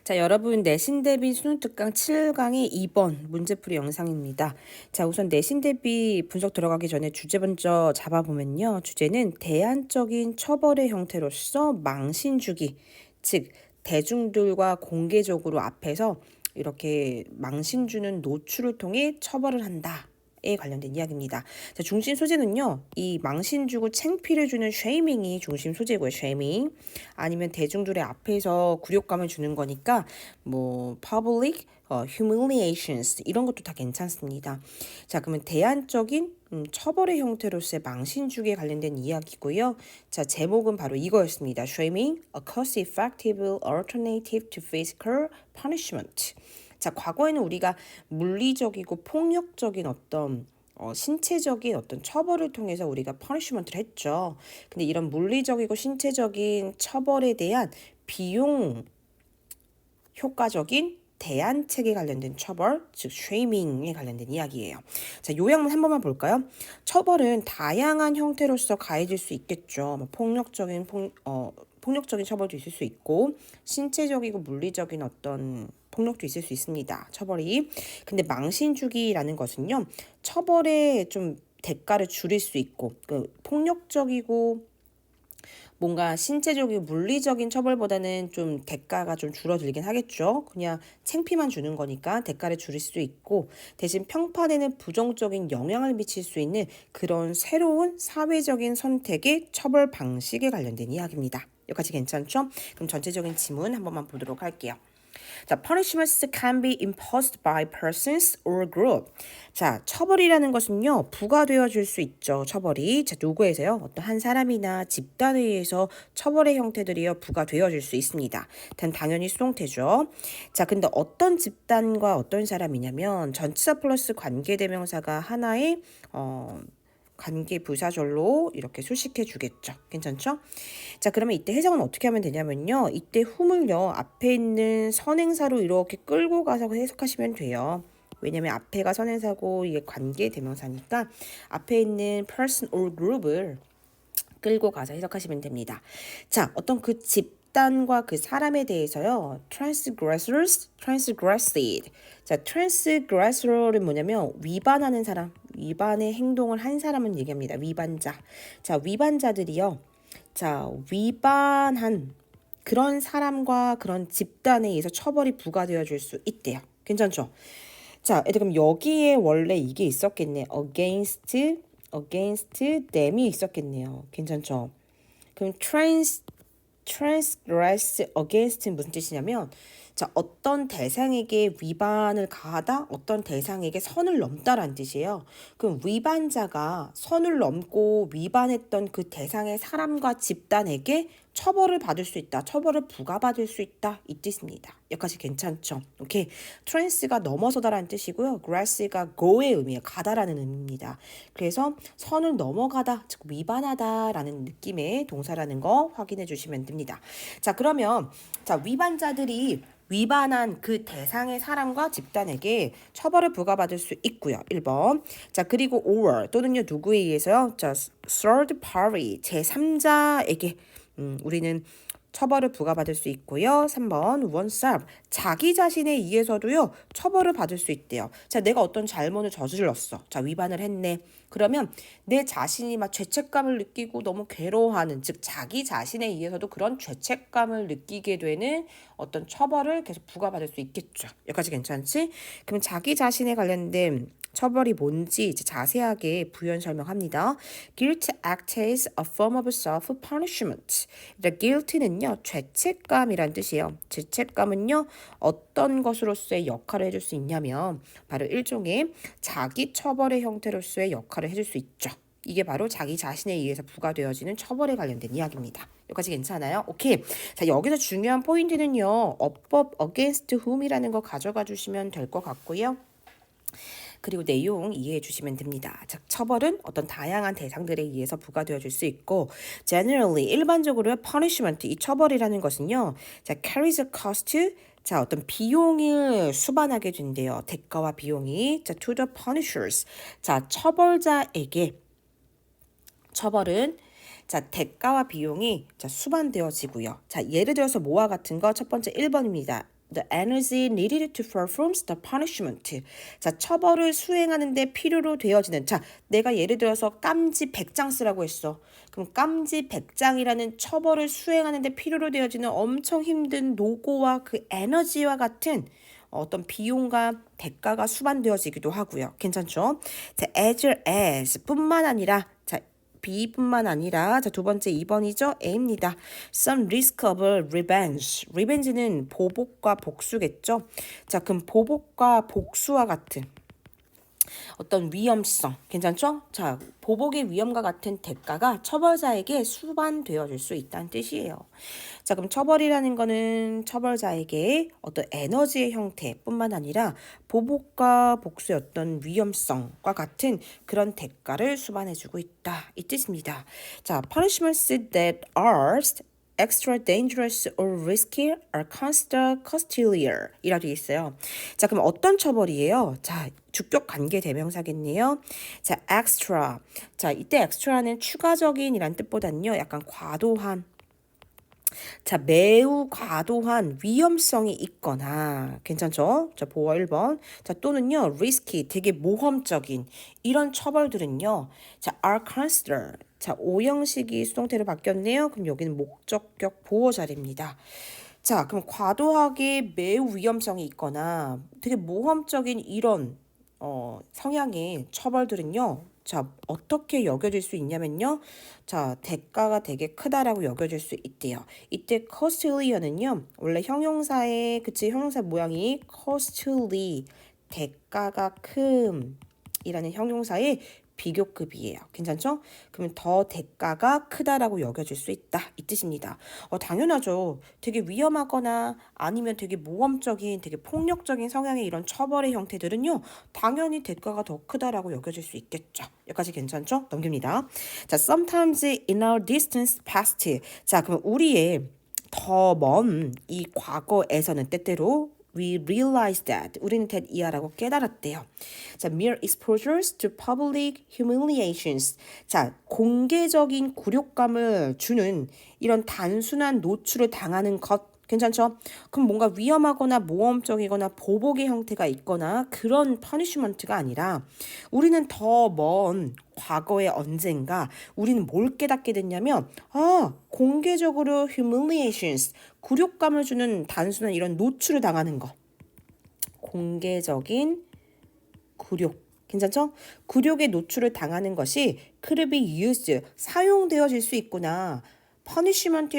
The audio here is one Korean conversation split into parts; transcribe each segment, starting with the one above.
자, 여러분 내신 대비 수능 특강 7강의 2번 문제풀이 영상입니다. 자, 우선 내신 대비 분석 들어가기 전에 주제 먼저 잡아보면요. 주제는 대안적인 처벌의 형태로서 망신 주기, 즉 대중들과 공개적으로 앞에서 이렇게 망신 주는 노출을 통해 처벌을 한다. 에 관련된 이야기입니다. 자, 중심 소재는요. 이 망신 주고 창피를 주는 쉐이밍이 중심 소재고요. 쉐이밍. 아니면 대중들의 앞에서 굴욕감을 주는 거니까 뭐 public humiliations 이런 것도 다 괜찮습니다. 자, 그러면 대안적인 처벌의 형태로서의 망신 주기에 관련된 이야기고요. 자, 제목은 바로 이거였습니다. Shaming, a cost-effective alternative to physical punishment. 자, 과거에는 우리가 물리적이고 폭력적인 어떤 신체적인 어떤 처벌을 통해서 우리가 퍼니시먼트를 했죠. 근데 이런 물리적이고 신체적인 처벌에 대한 비용 효과적인 대안책에 관련된 처벌, 즉 쉐이밍에 관련된 이야기예요. 자, 요약문 한 번만 볼까요? 처벌은 다양한 형태로서 가해질 수 있겠죠. 뭐 폭력적인 처벌도 있을 수 있고 신체적이고 물리적인 어떤 폭력도 있을 수 있습니다. 처벌이. 근데 망신주기라는 것은요. 처벌에 좀 대가를 줄일 수 있고 그 폭력적이고 뭔가 신체적이고 물리적인 처벌보다는 좀 대가가 좀 줄어들긴 하겠죠. 그냥 창피만 주는 거니까 대가를 줄일 수도 있고 대신 평판에는 부정적인 영향을 미칠 수 있는 그런 새로운 사회적인 선택의 처벌 방식에 관련된 이야기입니다. 여기까지 괜찮죠? 그럼 전체적인 지문 한 번만 보도록 할게요. 자, punishments can be imposed by persons or group. 자, 처벌이라는 것은요, 부과되어질 수 있죠. 처벌이. 자, 누구에서요? 어떤 한 사람이나 집단에 의해서 처벌의 형태들이요, 부과되어질 수 있습니다. 당연히 수동태죠. 자, 근데 어떤 집단과 어떤 사람이냐면 전치사 플러스 관계대명사가 하나의 관계 부사절로 이렇게 수식해 주겠죠. 괜찮죠? 자, 그러면 이때 해석은 어떻게 하면 되냐면요. 이때 whom을요. 앞에 있는 선행사로 이렇게 끌고 가서 해석하시면 돼요. 왜냐면 앞에가 선행사고 이게 관계 대명사니까 앞에 있는 person or group을 끌고 가서 해석하시면 됩니다. 자, 어떤 그 집단과 그 사람에 대해서요. transgressed. 자, transgressor은 뭐냐면 위반하는 사람, 위반의 행동을 한 사람을 얘기합니다. 위반자. 자, 위반자들이요. 자, 위반한 그런 사람과 그런 집단에 의해서 처벌이 부과되어질 수 있대요. 괜찮죠? 자, 그럼 여기에 원래 이게 있었겠네. against them이 있었겠네요. 괜찮죠? 그럼 transgress against는 무슨 뜻이냐면 자, 어떤 대상에게 위반을 가하다 어떤 대상에게 선을 넘다라는 뜻이에요. 그럼 위반자가 선을 넘고 위반했던 그 대상의 사람과 집단에게 처벌을 받을 수 있다. 처벌을 부과받을 수 있다. 이 뜻입니다. 여기까지 괜찮죠? 오케이. trans가 넘어서다라는 뜻이고요. grass가 go의 의미예요. 가다라는 의미입니다. 그래서 선을 넘어가다, 즉 위반하다라는 느낌의 동사라는 거 확인해 주시면 됩니다. 자, 그러면 자, 위반자들이 위반한 그 대상의 사람과 집단에게 처벌을 부과받을 수 있고요. 1번. 자, 그리고 or 또는요 누구에 의해서요? 자, third party 제3자에게 우리는 처벌을 부과받을 수 있고요. 3번 oneself 자기 자신에 의해서도요. 처벌을 받을 수 있대요. 자, 내가 어떤 잘못을 저질렀어. 자, 위반을 했네. 그러면 내 자신이 막 죄책감을 느끼고 너무 괴로워하는 즉 자기 자신에 의해서도 그런 죄책감을 느끼게 되는 어떤 처벌을 계속 부과받을 수 있겠죠. 여기까지 괜찮지? 그럼 자기 자신에 관련된 처벌이 뭔지 이제 자세하게 부연 설명합니다. Guilt acts as a form of self-punishment. guilt는요, 죄책감이란 뜻이에요. 죄책감은요, 어떤 것으로서의 역할을 해줄 수 있냐면 바로 일종의 자기 처벌의 형태로서의 역할을 해줄 수 있죠. 이게 바로 자기 자신에 의해서 부과되어지는 처벌에 관련된 이야기입니다. 여기까지 괜찮아요? 오케이. 자, 여기서 중요한 포인트는요. above against whom이라는 거 가져가 주시면 될 것 같고요. 그리고 내용 이해해 주시면 됩니다. 즉, 처벌은 어떤 다양한 대상들에 의해서 부과되어질 수 있고 generally, 일반적으로 punishment, 이 처벌이라는 것은요. 자, carries a cost, 자, 어떤 비용을 수반하게 된대요. 대가와 비용이. 자, to the punishers. 자, 처벌자에게 처벌은 자, 대가와 비용이 자, 수반되어지고요. 자, 예를 들어서 뭐와 같은 거 첫 번째 1번입니다. the energy needed to perform the punishment. 자, 처벌을 수행하는 데 필요로 되어지는. 자, 내가 예를 들어서 깜지 100장 쓰라고 했어. 그럼 깜지 100장이라는 처벌을 수행하는 데 필요로 되어지는 엄청 힘든 노고와 그 에너지와 같은 어떤 비용과 대가가 수반되어지기도 하고요. 괜찮죠? 자, as as 뿐만 아니라 자, B뿐만 아니라 자, 두 번째 2번이죠. A입니다. Some risk of revenge. revenge는 보복과 복수겠죠. 자, 그럼 보복과 복수와 같은 어떤 위험성, 괜찮죠? 자, 보복의 위험과 같은 대가가 처벌자에게 수반되어질 수 있다는 뜻이에요. 자, 그럼 처벌이라는 거는 처벌자에게 어떤 에너지의 형태뿐만 아니라 보복과 복수의 어떤 위험성과 같은 그런 대가를 수반해주고 있다. 이 뜻입니다. 자, punishments that are extra dangerous or risky are considered costlier 이라고 되어 있어요. 자, 그럼 어떤 처벌이에요? 자, 주격 관계 대명사겠네요. 자, extra. 자, 이때 extra는 추가적인 이란 뜻보다는요, 약간 과도한. 자, 매우 과도한 위험성이 있거나 괜찮죠? 자, 보어 1번. 자, 또는요, risky, 되게 모험적인 이런 처벌들은요. 자, are considered. 자, 오형식이 수동태로 바뀌었네요. 그럼 여기는 목적격 보어 자리입니다. 자, 그럼 과도하게 매우 위험성이 있거나 되게 모험적인 이런 성향의 처벌들은요. 자, 어떻게 여겨질 수 있냐면요. 자, 대가가 되게 크다라고 여겨질 수 있대요. 이때 costly는요. 원래 형용사의 그치 형용사 모양이 costly 대가가 큼 이라는 형용사의 비교급이에요. 괜찮죠? 그러면 더 대가가 크다라고 여겨질 수 있다. 이 뜻입니다. 당연하죠. 되게 위험하거나 아니면 되게 모험적인, 되게 폭력적인 성향의 이런 처벌의 형태들은요. 당연히 대가가 더 크다라고 여겨질 수 있겠죠. 여기까지 괜찮죠? 넘깁니다. 자, sometimes in our distant past. 자, 그럼 우리의 더 먼 이 과거에서는 때때로 We realize that 우리는 that 이하라고 깨달았대요. 자, mere exposures to public humiliations. 자, 공개적인 굴욕감을 주는 이런 단순한 노출을 당하는 것 괜찮죠? 그럼 뭔가 위험하거나 모험적이거나 보복의 형태가 있거나 그런 퍼니쉬먼트가 아니라 우리는 더 먼 과거의 언젠가 우리는 뭘 깨닫게 됐냐면 공개적으로 humiliations 굴욕감을 주는 단순한 이런 노출을 당하는 거. 공개적인 굴욕. 괜찮죠? 굴욕의 노출을 당하는 것이 could be used, 사용되어질 수 있구나. 퍼니시먼트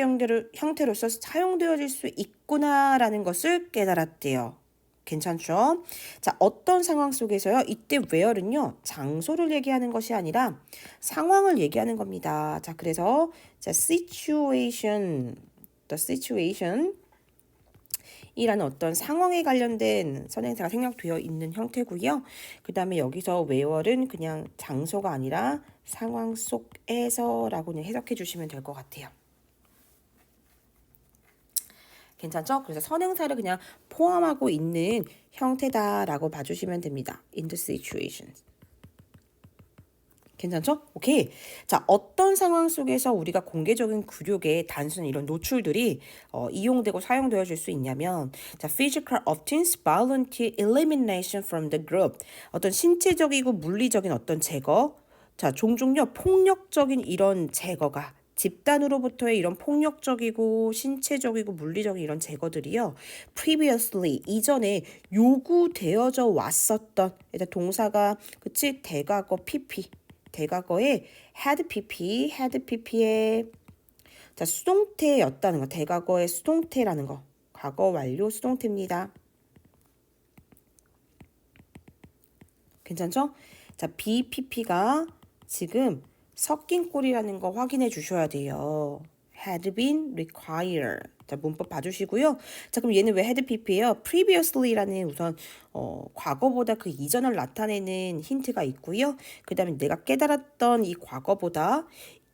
형태로서 사용되어질 수 있구나라는 것을 깨달았대요. 괜찮죠? 자, 어떤 상황 속에서요? 이때 where는요. 장소를 얘기하는 것이 아니라 상황을 얘기하는 겁니다. 자, 그래서 자, situation, the situation 이라는 어떤 상황에 관련된 선행사가 생략되어 있는 형태고요. 그 다음에 여기서 where는 그냥 장소가 아니라 상황 속에서라고 해석해 주시면 될 것 같아요. 괜찮죠? 그래서 선행사를 그냥 포함하고 있는 형태다라고 봐주시면 됩니다. In the situations. 괜찮죠? 오케이. 자, 어떤 상황 속에서 우리가 공개적인 굴욕의 단순 이런 노출들이 이용되고 사용되어질 수 있냐면 자, physical offense, violent elimination from the group. 어떤 신체적이고 물리적인 어떤 제거. 자, 종종요 폭력적인 이런 제거가 집단으로부터의 이런 폭력적이고 신체적이고 물리적인 이런 제거들이요. previously 이전에 요구되어져 왔었던 일단 동사가 그치 대과거 pp 대과거에 had pp의 자 수동태였다는 거 대과거의 수동태라는 거 과거 완료 수동태입니다. 괜찮죠? 자 BPP가 지금 섞인 꼴이라는 거 확인해 주셔야 돼요. had been required. 자, 문법 봐주시고요. 자, 그럼 얘는 왜 had pp예요? previously라는 우선 과거보다 그 이전을 나타내는 힌트가 있고요. 그 다음에 내가 깨달았던 이 과거보다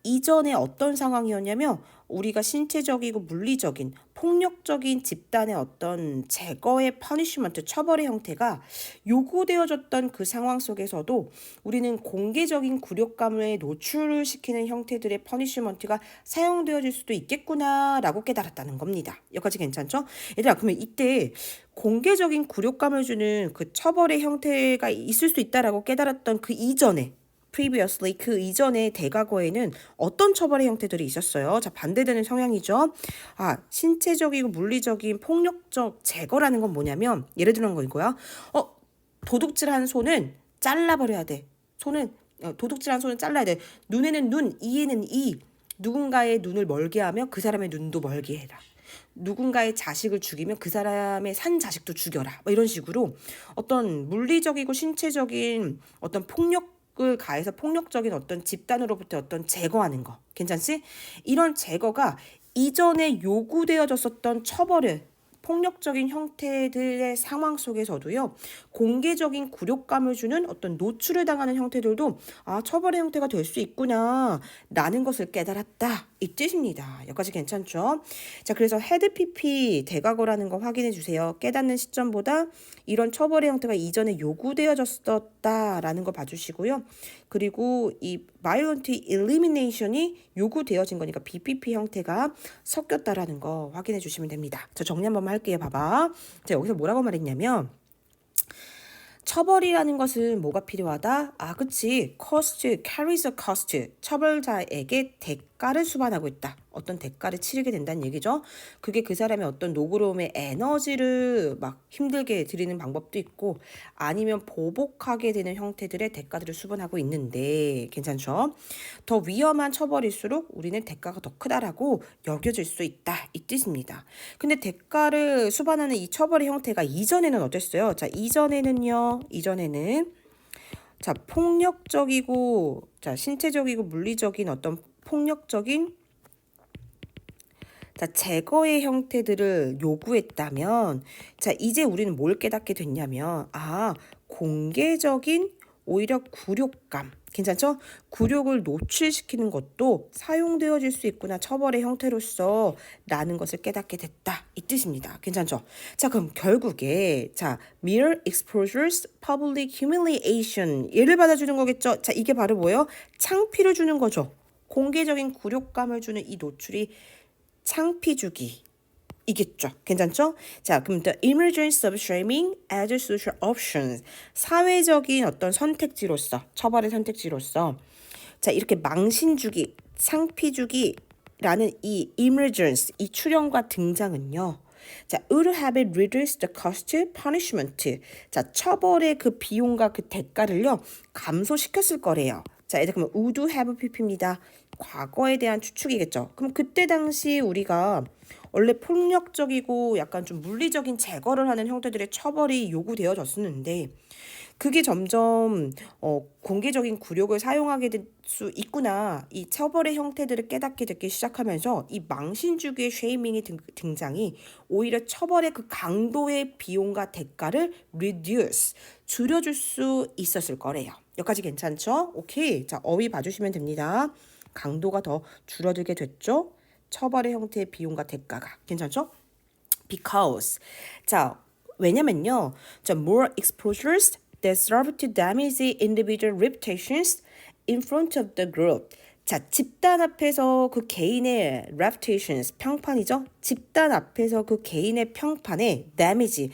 이전에 어떤 상황이었냐면 우리가 신체적이고 물리적인 폭력적인 집단의 어떤 제거의 퍼니쉬먼트 처벌의 형태가 요구되어졌던 그 상황 속에서도 우리는 공개적인 굴욕감을 노출시키는 형태들의 퍼니쉬먼트가 사용되어질 수도 있겠구나라고 깨달았다는 겁니다. 여기까지 괜찮죠? 얘들아, 그러면 이때 공개적인 굴욕감을 주는 그 처벌의 형태가 있을 수 있다라고 깨달았던 그 이전에 previously 그 이전의 대과거에는 어떤 처벌의 형태들이 있었어요? 자, 반대되는 성향이죠. 신체적이고 물리적인 폭력적 제거라는 건 뭐냐면 예를 들어 이거야. 도둑질한 손은 잘라버려야 돼. 도둑질한 손은 잘라야 돼. 눈에는 눈, 이에는 이. 누군가의 눈을 멀게 하며 그 사람의 눈도 멀게 해라. 누군가의 자식을 죽이면 그 사람의 산 자식도 죽여라. 이런 식으로 어떤 물리적이고 신체적인 어떤 폭력을 가해서 폭력적인 어떤 집단으로부터 어떤 제거하는 거. 괜찮지? 이런 제거가 이전에 요구되어졌었던 처벌을 폭력적인 형태들의 상황 속에서도요, 공개적인 굴욕감을 주는 어떤 노출을 당하는 형태들도 처벌의 형태가 될 수 있구나 라는 것을 깨달았다 이 뜻입니다. 여기까지 괜찮죠? 자, 그래서 헤드 PP 대과거라는 거 확인해 주세요. 깨닫는 시점보다 이런 처벌의 형태가 이전에 요구되어졌었다라는 거 봐주시고요. 그리고 이 violent elimination이 요구되어진 거니까 BPP 형태가 섞였다라는 거 확인해 주시면 됩니다. 저 정리 한 번만 할게요. 봐봐. 자, 여기서 뭐라고 말했냐면 처벌이라는 것은 뭐가 필요하다? 그치. cost, carries a cost. 처벌자에게 대가를 수반하고 있다. 어떤 대가를 치르게 된다는 얘기죠. 그게 그 사람의 어떤 노그로움의 에너지를 막 힘들게 드리는 방법도 있고 아니면 보복하게 되는 형태들의 대가들을 수반하고 있는데 괜찮죠? 더 위험한 처벌일수록 우리는 대가가 더 크다라고 여겨질 수 있다. 이 뜻입니다. 근데 대가를 수반하는 이 처벌의 형태가 이전에는 어땠어요? 자, 이전에는 폭력적이고 신체적이고 물리적인 어떤 폭력적인 제거의 형태들을 요구했다면 이제 우리는 뭘 깨닫게 됐냐면 공개적인 오히려 굴욕감 괜찮죠? 굴욕을 노출시키는 것도 사용되어질 수 있구나 처벌의 형태로서 라는 것을 깨닫게 됐다 이 뜻입니다. 괜찮죠? 자, 그럼 결국에 mere exposures, public humiliation 얘를 받아주는 거겠죠? 자, 이게 바로 뭐예요? 창피를 주는 거죠. 공개적인 굴욕감을 주는 이 노출이 창피 주기 이겠죠. 괜찮죠? 자, 그럼 the emergence of shaming as a social option 사회적인 어떤 선택지로서 처벌의 선택지로서 이렇게 망신 주기, 창피 주기라는 이 emergence 이 출현과 등장은요. would have reduced the cost punishment. 처벌의 그 비용과 그 대가를요 감소시켰을 거래요. 얘들 그러면 would have pp입니다. 과거에 대한 추측이겠죠. 그럼 그때 당시 우리가 원래 폭력적이고 약간 좀 물리적인 제거를 하는 형태들의 처벌이 요구되어졌었는데 그게 점점 공개적인 굴욕을 사용하게 될 수 있구나. 이 처벌의 형태들을 깨닫게 되기 시작하면서 이 망신주기의 쉐이밍의 등장이 오히려 처벌의 그 강도의 비용과 대가를 reduce, 줄여줄 수 있었을 거래요. 여기까지 괜찮죠? 오케이. 자, 어휘 봐주시면 됩니다. 강도가 더 줄어들게 됐죠? 처벌의 형태의 비용과 대가가. 괜찮죠? Because. 왜냐면요. more exposures that serve to damage individual reputations in front of the group. 집단 앞에서 그 개인의 reputations, 평판이죠? 집단 앞에서 그 개인의 평판에 damage,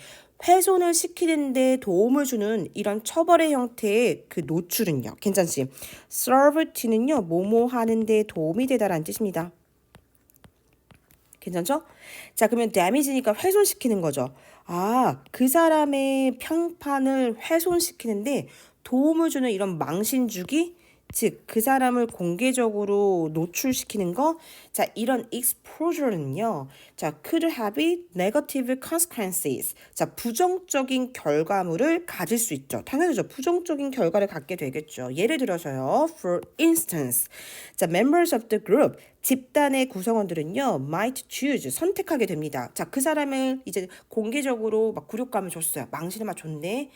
훼손을 시키는 데 도움을 주는 이런 처벌의 형태의 그 노출은요. 괜찮지? serve to는요. 뭐뭐 하는 데 도움이 되다라는 뜻입니다. 괜찮죠? 그러면 damage니까 훼손시키는 거죠. 그 사람의 평판을 훼손시키는데 도움을 주는 이런 망신주기, 즉 그 사람을 공개적으로 노출시키는 거, 이런 exposure는요, could have negative consequences, 부정적인 결과물을 가질 수 있죠. 당연하죠. 부정적인 결과를 갖게 되겠죠. 예를 들어서요, for instance, members of the group, 집단의 구성원들은요, might choose, 선택하게 됩니다. 그 사람을 이제 공개적으로 막 굴욕감을 줬어요. 망신을 막 줬네.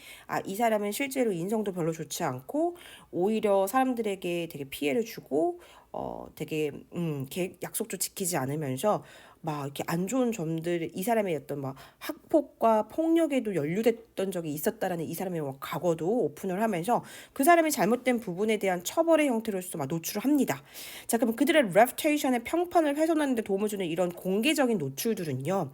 이 사람은 실제로 인성도 별로 좋지 않고, 오히려 사람들에게 되게 피해를 주고, 되게 약속도 지키지 않으면서 막 이렇게 안 좋은 점들 이 사람의 어떤 막 학폭과 폭력에도 연루됐던 적이 있었다라는 이 사람의 뭐 과거도 오픈을 하면서 그 사람의 잘못된 부분에 대한 처벌의 형태로서 막 노출을 합니다. 자, 그럼 그들의 레퓨테이션의 평판을 훼손하는 데 도움을 주는 이런 공개적인 노출들은요.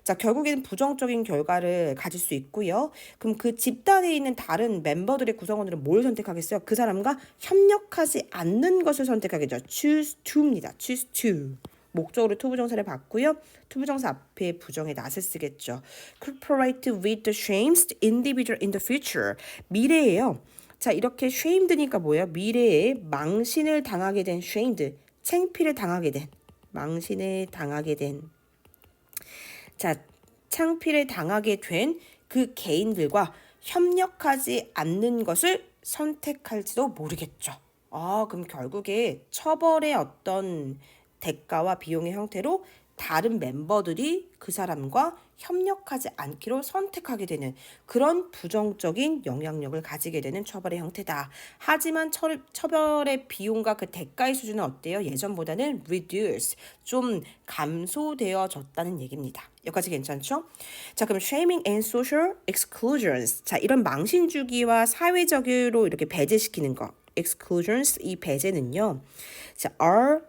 자, 결국에는 부정적인 결과를 가질 수 있고요. 그럼 그 집단에 있는 다른 멤버들의 구성원들은 뭘 선택하겠어요? 그 사람과 협력하지 않는 것을 선택하겠죠. choose to입니다. choose to. 목적으로 to 부정사를 받고요. to 부정사 앞에 부정의 not을 쓰겠죠. cooperate with the shamed individual in the future. 미래예요. 자, 이렇게 shamed니까 뭐예요? 미래에 망신을 당하게 된 shamed, 창피를 당하게 된, 망신을 당하게 된. 자, 창피를 당하게 된 그 개인들과 협력하지 않는 것을 선택할지도 모르겠죠. 그럼 결국에 처벌의 어떤 대가와 비용의 형태로 다른 멤버들이 그 사람과 협력하지 않기로 선택하게 되는 그런 부정적인 영향력을 가지게 되는 처벌의 형태다. 하지만 처벌의 비용과 그 대가의 수준은 어때요? 예전보다는 reduce, 좀 감소되어졌다는 얘기입니다. 여기까지 괜찮죠? 자, 그럼 shaming and social exclusions. 자, 이런 망신 주기와 사회적으로 이렇게 배제시키는 거. exclusions, 이 배제는요. 자, are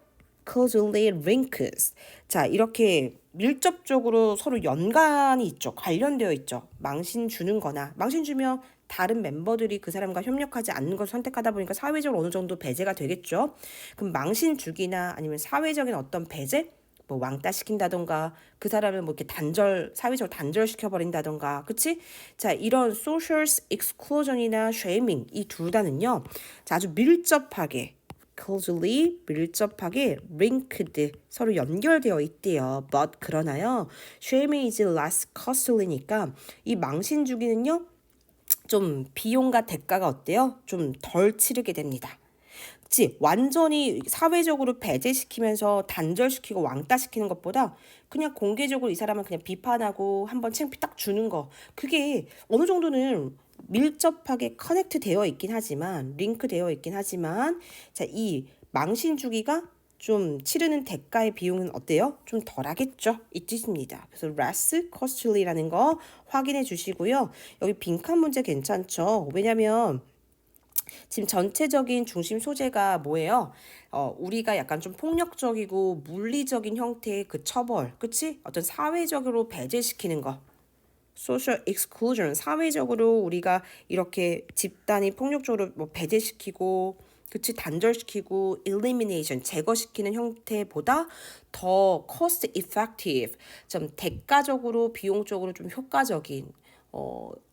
closely linked. 자, 이렇게 밀접적으로 서로 연관이 있죠. 관련되어 있죠. 망신 주는 거나 망신 주면 다른 멤버들이 그 사람과 협력하지 않는 것을 선택하다 보니까 사회적으로 어느 정도 배제가 되겠죠. 그럼 망신 주기나 아니면 사회적인 어떤 배제? 뭐 왕따 시킨다던가 그 사람을 뭐 이렇게 사회적으로 단절시켜버린다던가, 그치? 자, 이런 social exclusion이나 shaming, 이 둘 다는요, 자, 아주 밀접하게 closely, 밀접하게 linked, 서로 연결되어 있대요. but 그러나요, shaming is less costly니까 이 망신 주기는요, 좀 비용과 대가가 어때요? 좀 덜 치르게 됩니다. 그치? 완전히 사회적으로 배제시키면서 단절시키고 왕따시키는 것보다 그냥 공개적으로 이 사람을 그냥 비판하고 한번 창피 딱 주는 거, 그게 어느 정도는 밀접하게 커넥트 되어 있긴 하지만, 링크 되어 있긴 하지만, 자, 이 망신 주기가 좀 치르는 대가의 비용은 어때요? 좀 덜하겠죠? 이 뜻입니다. 그래서 less costly라는 거 확인해 주시고요. 여기 빈칸 문제 괜찮죠? 왜냐면 지금 전체적인 중심 소재가 뭐예요? 우리가 약간 좀 폭력적이고 물리적인 형태의 그 처벌, 그치? 어떤 사회적으로 배제시키는 거. social exclusion, 사회적으로 우리가 이렇게 집단이 폭력적으로 뭐 배제시키고, 그치? 단절시키고, elimination, 제거시키는 형태보다 더 cost effective, 좀 대가적으로, 비용적으로 좀 효과적인,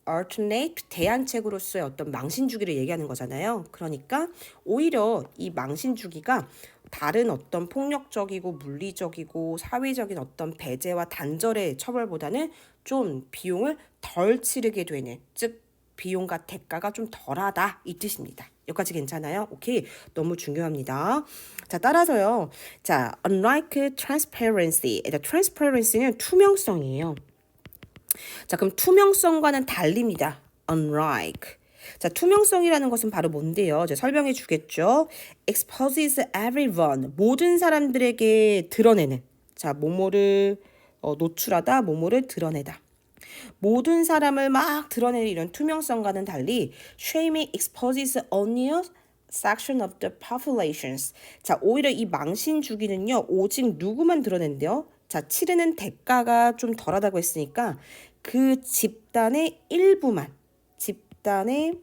alternate, 대안책으로서의 어떤 망신 주기를 얘기하는 거잖아요. 그러니까 오히려 이 망신 주기가 다른 어떤 폭력적이고 물리적이고 사회적인 어떤 배제와 단절의 처벌보다는 좀 비용을 덜 치르게 되는, 즉 비용과 대가가 좀 덜하다, 이 뜻입니다. 여기까지 괜찮아요? 오케이. 너무 중요합니다. 자, 따라서요. 자, unlike transparency. transparency는 투명성이에요. 자, 그럼 투명성과는 달립니다. unlike. 자, 투명성이라는 것은 바로 뭔데요? 제가 설명해 주겠죠. exposes everyone. 모든 사람들에게 드러내는. 자, 뭐뭐를 노출하다, 뭐뭐를 드러내다. 모든 사람을 막 드러내는 이런 투명성과는 달리 shaming exposes only a section of the populations. 자, 오히려 이 망신 주기는요, 오직 누구만 드러낸대요? 자, 치르는 대가가 좀 덜하다고 했으니까 그 집단의 일부만, 집단의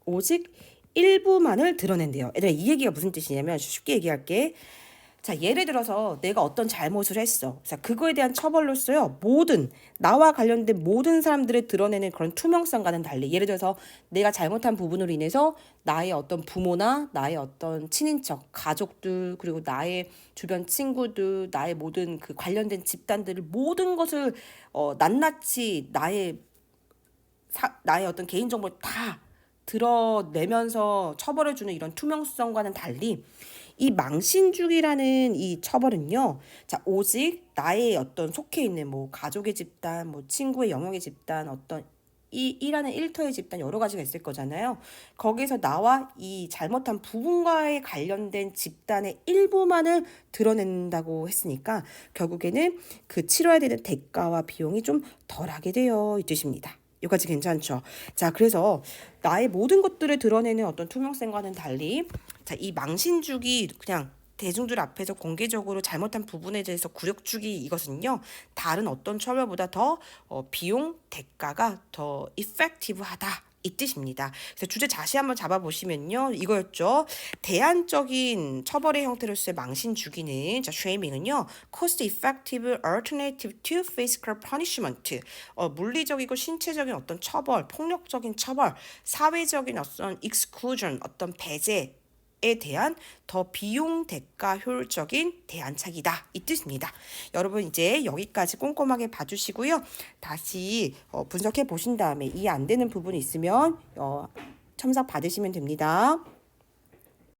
오직 일부만을 드러낸대요. 얘들아, 이 얘기가 무슨 뜻이냐면 쉽게 얘기할게. 자, 예를 들어서 내가 어떤 잘못을 했어. 자, 그거에 대한 처벌로서요, 모든 나와 관련된 모든 사람들을 드러내는 그런 투명성과는 달리, 예를 들어서 내가 잘못한 부분으로 인해서 나의 어떤 부모나 나의 어떤 친인척, 가족들, 그리고 나의 주변 친구들, 나의 모든 그 관련된 집단들을 모든 것을 낱낱이 나의 어떤 개인정보를 다 드러내면서 처벌을 주는 이런 투명성과는 달리 이 망신주기라는 이 처벌은요, 자, 오직 나의 어떤 속해 있는 뭐 가족의 집단, 뭐 친구의 영역의 집단, 어떤 이 일하는 일터의 집단 여러 가지가 있을 거잖아요. 거기서 나와 이 잘못한 부분과의 관련된 집단의 일부만을 드러낸다고 했으니까 결국에는 그 치러야 되는 대가와 비용이 좀 덜하게 되어 이 뜻입니다. 여기까지 괜찮죠? 자, 그래서 나의 모든 것들을 드러내는 어떤 투명성과는 달리 자, 이 망신주기 그냥 대중들 앞에서 공개적으로 잘못한 부분에 대해서 굴욕주기 이것은요 다른 어떤 처벌보다 더 비용 대가가 더 effective하다 이 뜻입니다. 그래서 주제 다시 한번 잡아보시면요 이거였죠. 대안적인 처벌의 형태로서의 망신 주기는 자 shaming은요 cost effective alternative to physical punishment 물리적이고 신체적인 어떤 처벌, 폭력적인 처벌, 사회적인 어떤 exclusion 어떤 배제 에 대한 더 비용 대가 효율적인 대안책이다 이 뜻입니다. 여러분 이제 여기까지 꼼꼼하게 봐주시고요. 다시 분석해 보신 다음에 이해 안 되는 부분이 있으면 첨삭 받으시면 됩니다.